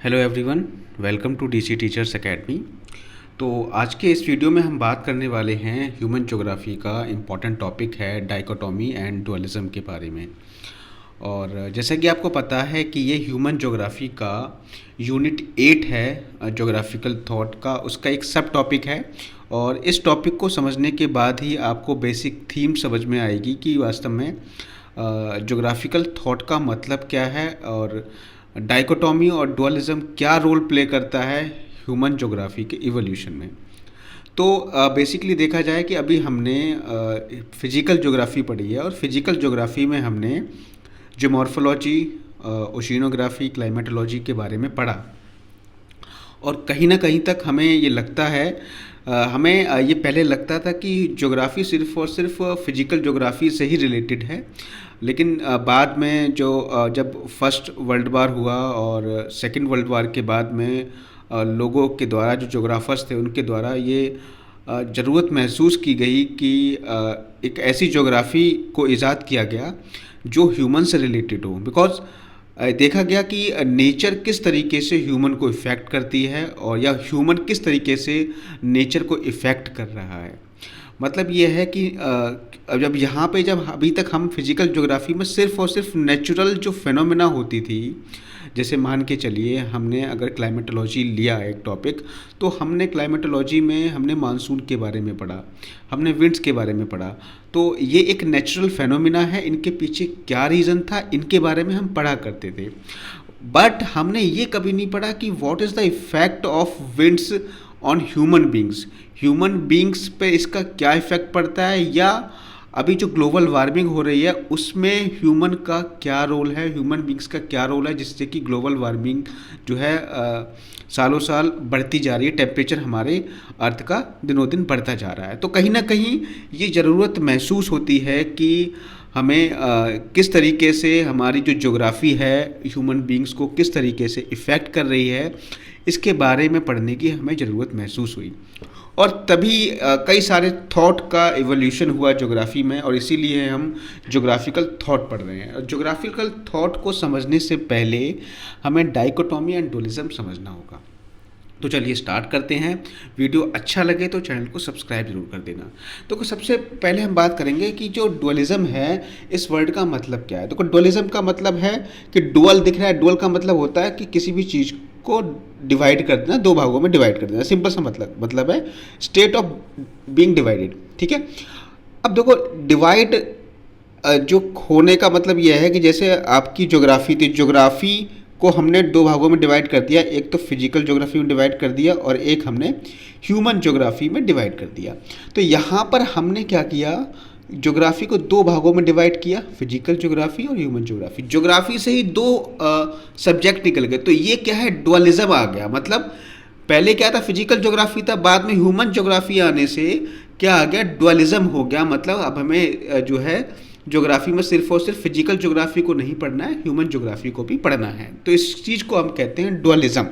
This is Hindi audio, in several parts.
Hello everyone, welcome to DC teachers academy. तो आज के इस वीडियो में हम बात करने वाले हैं ह्यूमन ज्योग्राफी का इम्पॉर्टेंट टॉपिक है डाइकोटॉमी एंड डुअलिज्म के बारे में। और जैसा कि आपको पता है कि ये ह्यूमन ज्योग्राफी का यूनिट 8 है ज्योग्राफिकल थॉट का, उसका एक सब टॉपिक है। और इस टॉपिक को समझने के बाद ही आपको बेसिक थीम समझ में आएगी कि वास्तव में ज्योग्राफिकल थॉट का मतलब क्या है और डाइकोटॉमी और डुअलिज्म क्या रोल प्ले करता है ह्यूमन ज्योग्राफी के इवोल्यूशन में। तो बेसिकली देखा जाए कि अभी हमने फिजिकल ज्योग्राफी पढ़ी है और फिजिकल ज्योग्राफी में हमने जियोमॉर्फोलॉजी, ओशिनोग्राफी, क्लाइमेटोलॉजी के बारे में पढ़ा। और कहीं ना कहीं तक हमें ये लगता है, हमें ये पहले लगता था कि ज्योग्राफी सिर्फ और सिर्फ फिजिकल ज्योग्राफी से ही रिलेटेड है। लेकिन बाद में जब फर्स्ट वर्ल्ड वार हुआ और सेकंड वर्ल्ड वार के बाद में लोगों के द्वारा, जो ज्योग्राफर्स थे उनके द्वारा ये ज़रूरत महसूस की गई कि एक ऐसी ज्योग्राफी को ईजाद किया गया जो ह्यूमन से रिलेटेड हो। बिकॉज देखा गया कि नेचर किस तरीके से ह्यूमन को इफ़ेक्ट करती है और या ह्यूमन किस तरीके से नेचर को इफ़ेक्ट कर रहा है। मतलब ये है कि जब अभी तक हम फिजिकल ज्योग्राफी में सिर्फ और सिर्फ नेचुरल जो फेनोमेना होती थी, जैसे मान के चलिए हमने अगर क्लाइमेटोलॉजी लिया एक टॉपिक, तो हमने क्लाइमेटोलॉजी में हमने मानसून के बारे में पढ़ा, हमने विंड्स के बारे में पढ़ा। तो ये एक नेचुरल फेनोमेना है, इनके पीछे क्या रीज़न था इनके बारे में हम पढ़ा करते थे। बट हमने ये कभी नहीं पढ़ा कि what is the effect of winds on human beings पे इसका क्या इफ़ेक्ट पड़ता है, या अभी जो ग्लोबल वार्मिंग हो रही है उसमें ह्यूमन का क्या रोल है, ह्यूमन बींग्स का क्या रोल है, जिससे कि ग्लोबल वार्मिंग जो है सालों साल बढ़ती जा रही है, टेम्परेचर हमारे अर्थ का दिनों दिन बढ़ता जा रहा है। तो कहीं ना कहीं ये ज़रूरत महसूस होती है कि हमें किस तरीके से हमारी जो ज्योग्राफी है ह्यूमन बींग्स को किस तरीके से इफ़ेक्ट कर रही है, इसके बारे में पढ़ने की हमें ज़रूरत महसूस हुई। और तभी कई सारे थॉट का इवोल्यूशन हुआ ज्योग्राफी में, और इसीलिए हम ज्योग्राफिकल थॉट पढ़ रहे हैं। और ज्योग्राफिकल थॉट को समझने से पहले हमें डाइकोटॉमी एंड डुअलिज्म समझना होगा। तो चलिए स्टार्ट करते हैं। वीडियो अच्छा लगे तो चैनल को सब्सक्राइब जरूर कर देना। तो सबसे पहले हम बात करेंगे कि जो डुअलिज्म है इस वर्ड का मतलब क्या है। तो डुअलिज्म का मतलब है कि डुअल दिख रहा है, डुअल का मतलब होता है कि किसी भी चीज़ को डिवाइड कर देना, दो भागों में डिवाइड कर देना। सिंपल सा मतलब है स्टेट ऑफ बीइंग डिवाइडेड। ठीक है, अब देखो डिवाइड जो होने का मतलब यह है कि जैसे आपकी ज्योग्राफी थी, ज्योग्राफी को हमने दो भागों में डिवाइड कर दिया, एक तो फिजिकल ज्योग्राफी में डिवाइड कर दिया और एक हमने ह्यूमन ज्योग्राफी में डिवाइड कर दिया। तो यहाँ पर हमने क्या किया, ज्योग्राफी को दो भागों में डिवाइड किया, फिजिकल ज्योग्राफी और ह्यूमन ज्योग्राफी। ज्योग्राफी से ही दो सब्जेक्ट निकल गए। तो ये क्या है, डुअलिज्म आ गया। मतलब पहले क्या था, फिजिकल ज्योग्राफी था, बाद में ह्यूमन ज्योग्राफी आने से क्या आ गया, डुअलिज्म हो गया। मतलब अब हमें जो है ज्योग्राफी में सिर्फ और सिर्फ फिजिकल ज्योग्राफी को नहीं पढ़ना है, ह्यूमन ज्योग्राफी को भी पढ़ना है। तो इस चीज़ को हम कहते हैं डुअलिज्म।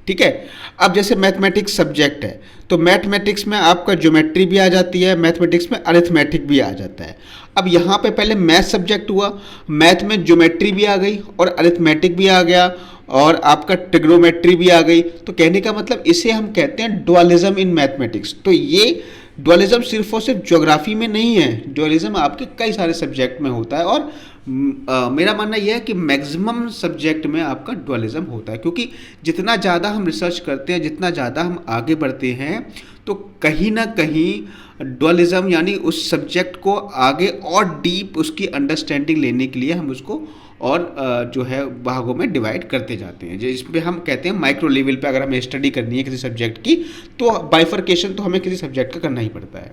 ठीक है, अब जैसे मैथमेटिक्स सब्जेक्ट है तो मैथमेटिक्स में आपका ज्योमेट्री भी आ जाती है, मैथमेटिक्स में अरिथमेटिक भी आ जाता है। अब यहाँ पे पहले मैथ सब्जेक्ट हुआ, मैथ में ज्योमेट्री भी आ गई और अरिथमेटिक भी आ गया और आपका ट्रिग्नोमेट्री भी आ गई। तो कहने का मतलब इसे हम कहते हैं डुअलिज्म इन मैथमेटिक्स। तो ये डुअलिज्म सिर्फ और सिर्फ ज्योग्राफी में नहीं है, डुअलिज्म आपके कई सारे सब्जेक्ट में होता है। और मेरा मानना यह है कि मैक्सिमम सब्जेक्ट में आपका डुअलिज्म होता है, क्योंकि जितना ज़्यादा हम रिसर्च करते हैं, जितना ज़्यादा हम आगे बढ़ते हैं, तो कहीं ना कहीं डुअलिज्म यानी उस सब्जेक्ट को आगे और डीप उसकी अंडरस्टैंडिंग लेने के लिए हम उसको और जो है भागों में डिवाइड करते जाते हैं। जिसमें हम कहते हैं माइक्रो लेवल पे अगर हमें स्टडी करनी है किसी सब्जेक्ट की, तो बाइफर्केशन तो हमें किसी सब्जेक्ट का करना ही पड़ता है।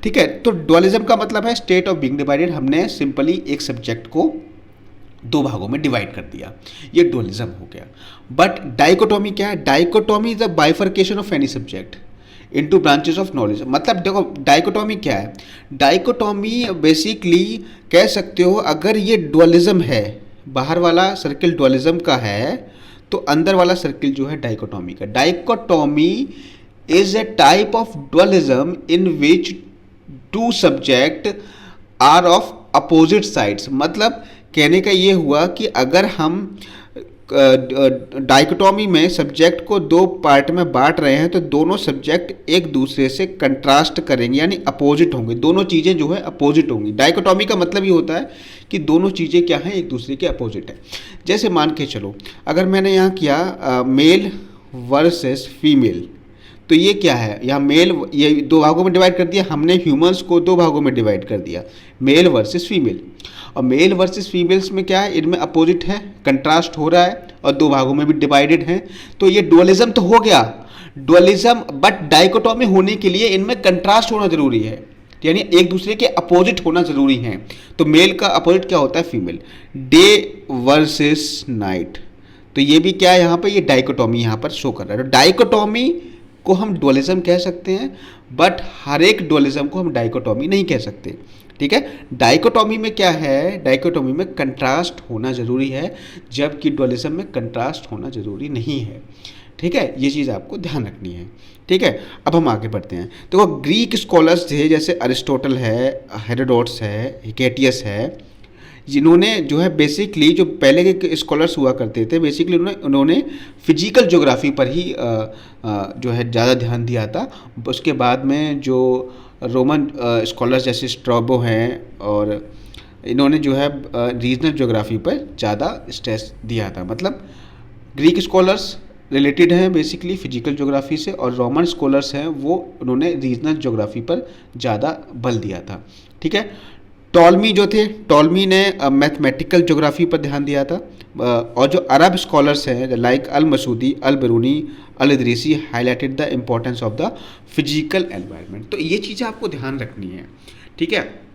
ठीक है, तो डुअलिज्म का मतलब है स्टेट ऑफ बीइंग डिवाइडेड। हमने सिंपली एक सब्जेक्ट को दो भागों में डिवाइड कर दिया, ये डुअलिज्म हो गया। बट डाइकोटॉमी क्या है, dichotomy is the bifurcation of any subject into branches of knowledge. मतलब देखो डाइकोटॉमी क्या है, डाइकोटॉमी बेसिकली कह सकते हो अगर ये डुअलिज्म है, बाहर वाला सर्किल डुअलिज्म का है, तो अंदर वाला सर्किल जो है डाइकोटॉमी का। Dichotomy is a type of dualism in which two subject are of opposite sides. मतलब कहने का ये हुआ कि अगर हम डाइकोटॉमी में सब्जेक्ट को दो पार्ट में बांट रहे हैं तो दोनों सब्जेक्ट एक दूसरे से कंट्रास्ट करेंगे, यानी अपोजिट होंगे, दोनों चीज़ें जो है अपोजिट होंगी। डाइकोटॉमी का मतलब ये होता है कि दोनों चीज़ें क्या हैं, एक दूसरे के अपोजिट है। जैसे मान के चलो, अगर मैंने यहाँ किया मेल वर्सेस फीमेल, तो ये क्या है, यहाँ मेल, ये दो भागों में डिवाइड कर दिया हमने, ह्यूमंस को दो भागों में डिवाइड कर दिया, मेल वर्सेस फीमेल। और मेल वर्सेस फीमेल्स में क्या है, इनमें अपोजिट है, कंट्रास्ट हो रहा है और दो भागों में भी डिवाइडेड है, तो ये डुअलिज्म तो हो गया, डुअलिज्म। बट डाइकोटॉमी होने के लिए इनमें कंट्रास्ट होना जरूरी है, यानी एक दूसरे के अपोजिट होना जरूरी है। तो मेल का अपोजिट क्या होता है, फीमेल। डे वर्सेस नाइट, तो ये भी क्या है, यहाँ पर ये डाइकोटॉमी यहाँ पर शो कर रहा है। तो डाइकोटॉमी को हम डुअलिज्म कह सकते हैं, बट हर एक डुअलिज्म को हम डाइकोटॉमी नहीं कह सकते, ठीक है। डाइकोटॉमी में क्या है, डाइकोटॉमी में कंट्रास्ट होना जरूरी है, जबकि डुअलिज्म में कंट्रास्ट होना जरूरी नहीं है, ठीक है। ये चीज़ आपको ध्यान रखनी है, ठीक है। अब हम आगे बढ़ते हैं। तो ग्रीक स्कॉलर्स थे, जैसे अरिस्टोटल है, हेरोडोटस है, हिकेटियस है, जिन्होंने जो है बेसिकली, जो पहले के स्कॉलर्स हुआ करते थे, बेसिकली उन्होंने फिजिकल ज्योग्राफी पर ही जो है ज़्यादा ध्यान दिया था। उसके बाद में जो रोमन स्कॉलर्स जैसे स्ट्रैबो हैं, और इन्होंने जो है रीजनल ज्योग्राफी पर ज़्यादा स्ट्रेस दिया था। मतलब ग्रीक स्कॉलर्स रिलेटेड हैं बेसिकली फिजिकल ज्योग्राफी से, और रोमन स्कॉलर्स हैं वो उन्होंने रीजनल ज्योग्राफी पर ज़्यादा बल दिया था, ठीक है। टॉलमी जो थे, टॉलमी ने मैथमेटिकल ज्योग्राफी पर ध्यान दिया था। और जो अरब स्कॉलर्स हैं like al Masudi, al Biruni, al Idrisi highlighted the importance of the physical environment. तो ये चीज़ें आपको ध्यान रखनी है, ठीक है।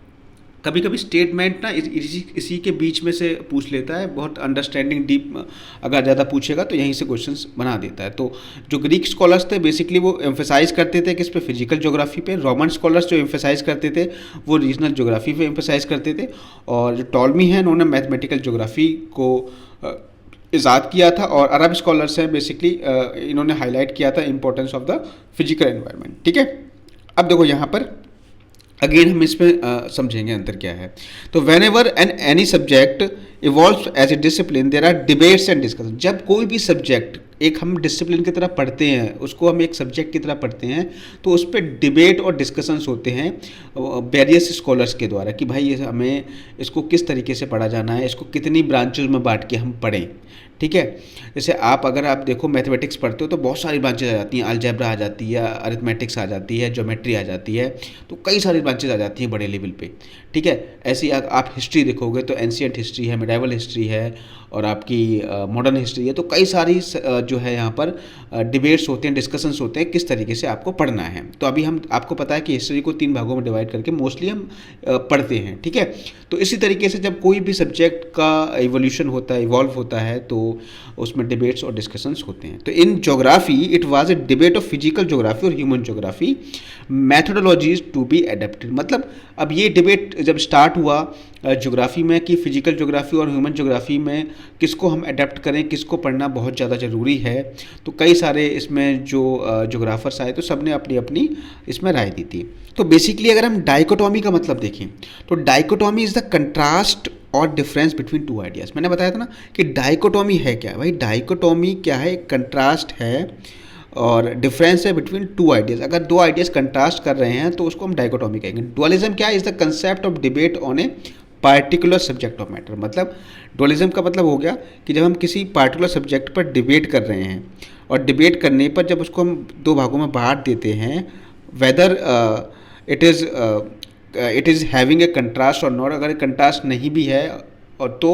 कभी कभी स्टेटमेंट ना इसी के बीच में से पूछ लेता है, बहुत अंडरस्टैंडिंग डीप अगर ज़्यादा पूछेगा तो यहीं से क्वेश्चंस बना देता है। तो जो ग्रीक स्कॉलर्स थे बेसिकली वो एम्फेसाइज करते थे किस पे, फिजिकल ज्योग्राफी पे। रोमन स्कॉलर्स जो एम्फेसाइज करते थे वो रीजनल ज्योग्राफी पे एम्फेसाइज करते थे। और जो टॉलमी है उन्होंने मैथमेटिकल ज्योग्राफी को ईजाद किया था। और अरब स्कॉलर्स हैं बेसिकली इन्होंने हाईलाइट किया था importance of the physical environment, ठीक है। अब देखो यहाँ पर अगेन हम इसमें समझेंगे अंतर क्या है। तो whenever an any subject evolve as a discipline there are debates and discussion. जब कोई भी सब्जेक्ट एक हम डिसिप्लिन की तरह पढ़ते हैं, उसको हम एक सब्जेक्ट की तरह पढ़ते हैं, तो उस पर डिबेट और डिस्कशंस होते हैं वेरियस स्कॉलर्स के द्वारा कि भाई ये हमें इसको किस तरीके से पढ़ा जाना है, इसको कितनी ब्रांचेज में बांट के हम पढ़ें, ठीक है। जैसे अगर आप देखो मैथमेटिक्स पढ़ते हो तो बहुत सारी ब्रांचेज आ जाती हैं, अलजेब्रा आ जाती है, अरिथमेटिक्स आ जाती है, ज्योमेट्री आ जाती है, तो कई सारी ब्रांचेज आ जाती हैं बड़े लेवल पे, ठीक है। ऐसी आप हिस्ट्री देखोगे तो एंशिएंट हिस्ट्री है, मिडाइवल हिस्ट्री है, और आपकी मॉडर्न हिस्ट्री है। तो कई सारी जो है यहाँ पर डिबेट्स होते हैं, डिस्कशंस होते हैं किस तरीके से आपको पढ़ना है। तो अभी हम आपको पता है कि हिस्ट्री को 3 भागों में डिवाइड करके मोस्टली हम पढ़ते हैं, ठीक है। तो इसी तरीके से जब कोई भी सब्जेक्ट का इवोल्यूशन होता है, इवॉल्व होता है, तो उसमें डिबेट्स और डिस्कशंस होते हैं। तो in geography it was a debate of physical geography और human geography methodologies to be adapted. मतलब अब ये डिबेट जब स्टार्ट हुआ ज्योग्राफी में कि फिजिकल ज्योग्राफी और ह्यूमन ज्योग्राफी में किसको हम अडेप्ट करें, किसको पढ़ना बहुत ज़्यादा ज़रूरी है, तो कई सारे इसमें जो ज्योग्राफर्स आए तो सब ने अपनी अपनी इसमें राय दी थी। तो बेसिकली अगर हम डाइकोटॉमी का मतलब देखें तो डाइकोटॉमी इज़ द कंट्रास्ट और डिफरेंस बिटवीन टू आइडियाज़। मैंने बताया था ना कि डाइकोटॉमी है क्या, भाई डाइकोटॉमी क्या है, कंट्रास्ट है और डिफरेंस है बिटवीन टू आइडियाज़। अगर दो आइडियाज़ कंट्रास्ट कर रहे हैं तो उसको हम डाइकोटॉमी कहेंगे। डुअलिज्म क्या है, is the concept of debate on a particular subject of matter. मतलब डुअलिज्म का मतलब हो गया कि जब हम किसी पार्टिकुलर सब्जेक्ट पर डिबेट कर रहे हैं और डिबेट करने पर जब उसको हम दो भागों में बांट देते हैं, whether it is having a contrast और नॉट, अगर कंट्रास्ट नहीं भी है और तो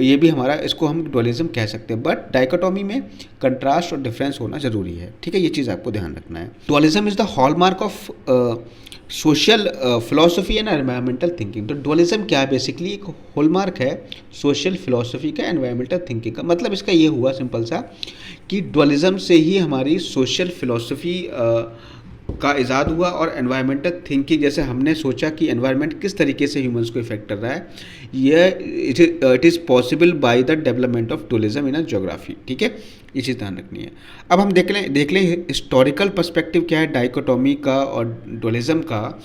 ये भी हमारा, इसको हम डुअलिज्म कह सकते हैं। बट डाइकोटॉमी में कंट्रास्ट और डिफरेंस होना ज़रूरी है, ठीक है। ये चीज़ आपको ध्यान रखना है। Dualism is the hallmark of social philosophy and environmental thinking. तो डुअलिज्म क्या है, बेसिकली एक हॉलमार्क है सोशल फिलॉसफी का, एनवायरमेंटल थिंकिंग का। मतलब इसका ये हुआ सिंपल सा कि डुअलिज्म से ही हमारी सोशल फिलॉसफी का इजाद हुआ और एनवायरमेंटल थिंकिंग, जैसे हमने सोचा कि एनवायरनमेंट किस तरीके से ह्यूमंस को इफेक्ट कर रहा है, ये it is possible by the development of dualism in a geography, ठीक है। ये चीज़ ध्यान रखनी है। अब हम देख लें हिस्टोरिकल पर्सपेक्टिव क्या है डाइकोटॉमी का और डुअलिज्म का।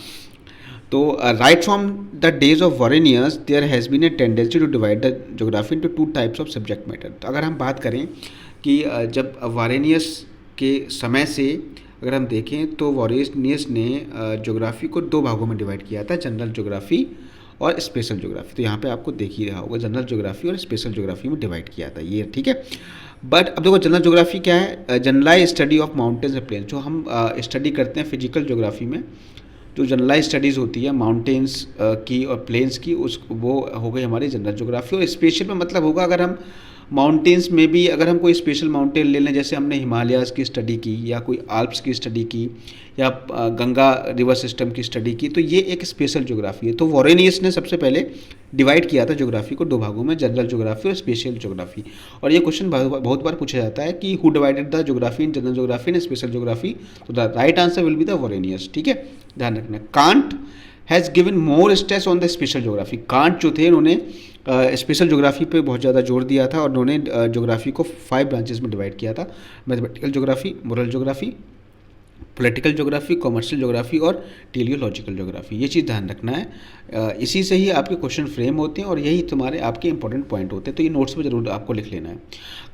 तो right from the days of Varenius there has been a tendency to divide the geography into two types of subject matter. तो अगर हम बात करें कि जब वॉरेनियस के समय से अगर हम देखें तो वॉरेनियस ने ज्योग्राफी को दो भागों में डिवाइड किया था, जनरल ज्योग्राफी और स्पेशल ज्योग्राफी। तो यहाँ पे आपको देख ही रहा होगा, जनरल ज्योग्राफी और स्पेशल ज्योग्राफी में डिवाइड किया था ये, ठीक है। बट अब देखो जनरल ज्योग्राफी क्या है, generalize study of mountains and plains. जो हम स्टडी करते हैं फिजिकल ज्योग्राफी में, जो जनरलाइज स्टडीज़ होती है माउंटेन्स की और प्लेन्स की, उस वो हो गई हमारी जनरल ज्योग्राफी। और स्पेशल में मतलब होगा अगर हम माउंटेन्स में भी अगर हम कोई स्पेशल माउंटेन ले लें, जैसे हमने हिमालयाज़ की स्टडी की या कोई आल्प्स की स्टडी की या गंगा रिवर सिस्टम की स्टडी की, तो ये एक स्पेशल ज्योग्राफी है। तो वॉरेनियस ने सबसे पहले डिवाइड किया था ज्योग्राफी को दो भागों में, जनरल ज्योग्राफी और स्पेशल ज्योग्राफी। और ये क्वेश्चन बहुत बार पूछा जाता है कि who divided the geography in general geography and special geography. तो the right answer will be the Varenius, ठीक है, ध्यान रखना। Kant has given more stress on the special geography. Kant जो थे उन्होंने स्पेशल ज्योग्राफी पे बहुत ज़्यादा जोर दिया था और उन्होंने ज्योग्राफी को 5 ब्रांचेस में डिवाइड किया था, mathematical geography, moral geography, political geography, commercial geography और टेलियोलॉजिकल ज्योग्राफी। ये चीज़ ध्यान रखना है, इसी से ही आपके क्वेश्चन फ्रेम होते हैं और यही तुम्हारे आपके इंपॉर्टेंट पॉइंट होते हैं। तो ये नोट्स में जरूर आपको लिख लेना है।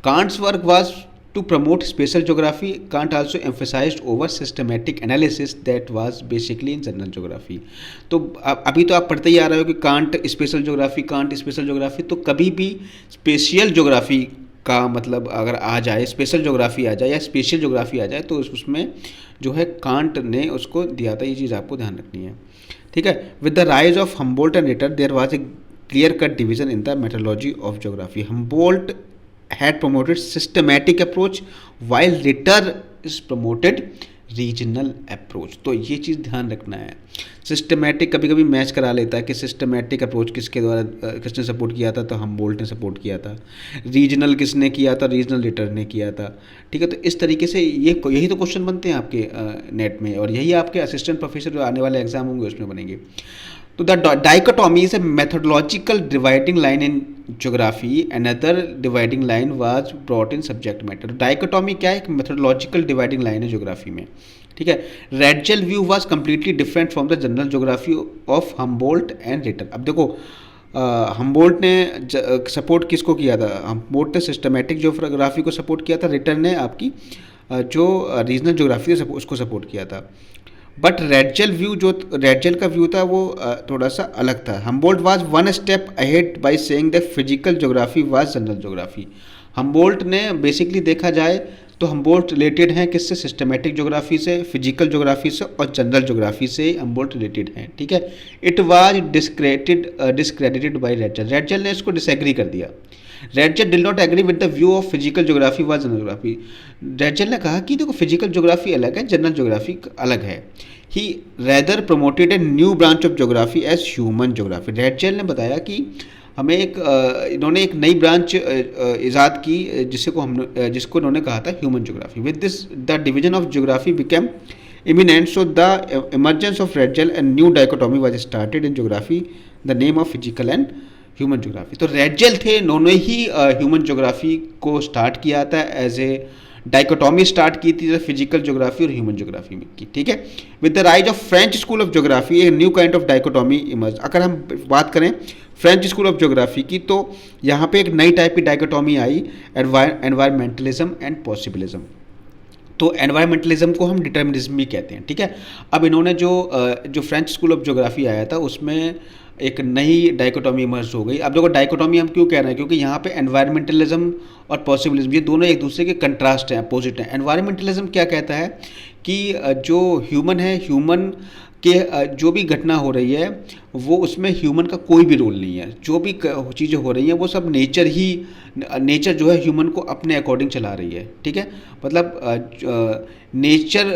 Kant's work was to promote spatial geography. Kant also emphasized over systematic analysis that was basically in general geography. तो अभी तो आप पढ़ते ही आ रहे हो कि can't special geography, can't special geography. तो कभी भी स्पेशियल ज्योग्राफी का मतलब अगर आ जाए, स्पेशल ज्योग्राफी आ जाए या स्पेशल ज्योग्राफी आ जाए, तो उसमें जो है कांट ने उसको दिया था। ये चीज़ आपको ध्यान रखनी है, ठीक है। With the rise of Humboldt and Ritter there was a clear cut division in the methodology of geography. Humboldt had promoted systematic approach while Ritter is promoted regional approach. तो ये चीज़ ध्यान रखना है। सिस्टमैटिक कभी कभी मैच करा लेता है कि सिस्टमैटिक अप्रोच किसके द्वारा किसने सपोर्ट किया था, तो हम्बोल्ट ने सपोर्ट किया था। रीजनल किसने किया था, रीजनल रिटर ने किया था, ठीक है। तो इस तरीके से यही तो क्वेश्चन बनते हैं आपके नेट में, और यही आपके असिस्टेंट प्रोफेसर जो आने वाले एग्जाम होंगे उसमें बनेंगे। तो the dichotomy is a methodological dividing line in geography. Another dividing line was brought in subject matter. Dichotomy क्या है, एक methodological dividing line है ज्योग्राफी में, ठीक है। Radial view was completely different from the general geography of Humboldt and Ritter. अब देखो हम्बोल्ट ने सपोर्ट किसको किया था, हम्बोल्ट ने सिस्टमैटिक ज्योग्राफी को सपोर्ट किया था, रिटर ने आपकी जो रीजनल ज्योग्राफी है उसको सपोर्ट किया था। बट रेडजेल व्यू, जो रेडजेल का व्यू था वो थोड़ा सा अलग था। Humboldt was one step ahead by saying the physical geography was general geography. Humboldt ने बेसिकली देखा जाए तो हम्बोल्ट रिलेटेड हैं किससे, सिस्टमैटिक ज्योग्राफी से, फिजिकल ज्योग्राफी से और जनरल ज्योग्राफी से हम्बोल्ट रिलेटेड हैं, ठीक है। It was discredited by Ratzel. Ratzel ने इसको डिसएग्री कर दिया। Ratzel did not agree with the view of physical geography was general geography. Ratzel ने कहा कि देखो फिजिकल ज्योग्राफी अलग है, जनरल ज्योग्राफी अलग है। He rather promoted a new branch of geography as human geography. Ratzel ने बताया कि हमें इन्होंने एक नई ब्रांच ईजाद की जिसको इन्होंने कहा था human geography. With this the division of geography became eminent, so the emergence of Ratzel and new dichotomy was started in geography, the name of physical and human geography. तो रेडजेल थे, इन्होंने ही ह्यूमन ज्योग्राफी को स्टार्ट किया था, एज ए डाइकोटॉमी स्टार्ट की थी फिजिकल ज्योग्राफी और ह्यूमन ज्योग्राफी में की, ठीक है। With the rise of French school of geography a new kind of dichotomy emerge. अगर हम बात करें फ्रेंच स्कूल ऑफ ज्योग्राफी की, तो यहाँ पे एक नई टाइप की dichotomy I, environmentalism and possibilism. तो एनवायरमेंटलिज्म को हम डिटर्मिनिज्म भी कहते हैं, ठीक है। अब इन्होंने जो फ्रेंच स्कूल ऑफ ज्योग्राफी आया था उसमें एक नई डाइकोटॉमी इमर्ज हो गई। अब देखो डाइकोटॉमी हम क्यों कह रहे हैं, क्योंकि यहाँ पे एनवायरमेंटलिज्म और पॉसिबिलिज्म ये दोनों एक दूसरे के कंट्रास्ट हैं, अपोजिट हैं। एनवायरमेंटलिज्म क्या कहता है कि जो ह्यूमन है, ह्यूमन के जो भी घटना हो रही है वो उसमें ह्यूमन का कोई भी रोल नहीं है। जो भी चीज़ें हो रही हैं वो सब नेचर जो है ह्यूमन को अपने अकॉर्डिंग चला रही है, ठीक है। मतलब नेचर